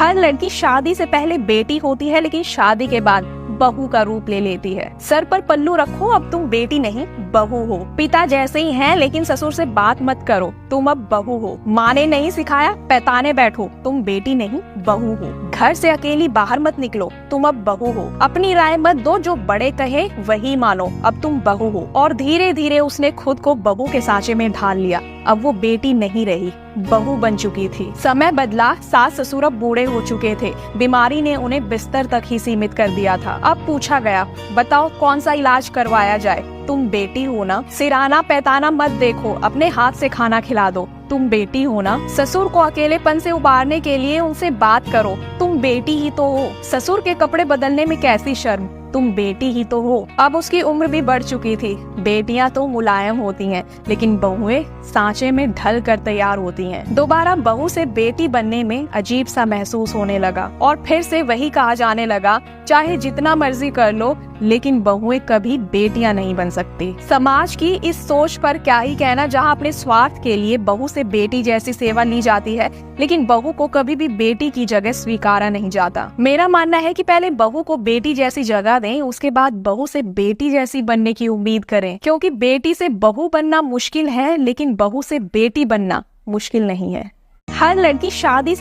हर लड़की शादी से पहले बेटी होती है, लेकिन शादी के बाद बहू का रूप ले लेती है। सर पर पल्लू रखो, अब तुम बेटी नहीं बहू हो। पिता जैसे ही हैं, लेकिन ससुर से बात मत करो, तुम अब बहू हो। माँ ने नहीं सिखाया पैताने बैठो, तुम बेटी नहीं बहू हो। घर से अकेली बाहर मत निकलो, तुम अब बहू हो। अपनी राय मत दो, जो बड़े कहे वही मानो, अब तुम बहू हो। और धीरे धीरे उसने खुद को बहू के सांचे में ढाल लिया। अब वो बेटी नहीं रही, बहू बन चुकी थी। समय बदला, सास ससुर अब बूढ़े हो चुके थे। बीमारी ने उन्हें बिस्तर तक ही सीमित कर दिया था। अब पूछा गया, बताओ कौन सा इलाज करवाया जाए। तुम बेटी हो ना, सिराना पैताना मत देखो, अपने हाथ से खाना खिला दो। तुम बेटी हो ना, ससुर को अकेलेपन से उबारने के लिए उनसे बात करो। तुम बेटी ही तो हो, ससुर के कपड़े बदलने में कैसी शर्म, तुम बेटी ही तो हो। अब उसकी उम्र भी बढ़ चुकी थी। बेटियां तो मुलायम होती हैं, लेकिन बहुएं सांचे में ढल कर तैयार होती हैं। दोबारा बहू से बेटी बनने में अजीब सा महसूस होने लगा और फिर से वही कहा जाने लगा, चाहे जितना मर्जी कर लो, लेकिन बहुएं कभी बेटियां नहीं बन सकती। समाज की इस सोच पर क्या ही कहना, जहां अपने स्वार्थ के लिए बहू से बेटी जैसी सेवा ली जाती है, लेकिन बहू को कभी भी बेटी की जगह स्वीकारा नहीं जाता। मेरा मानना है कि पहले बहू को बेटी जैसी जगह दें, उसके बाद बहू से बेटी जैसी बनने की उम्मीद करें, क्योंकि बेटी से बहू बनना मुश्किल है, लेकिन बहू से बेटी बनना मुश्किल नहीं है। हर लड़की शादी से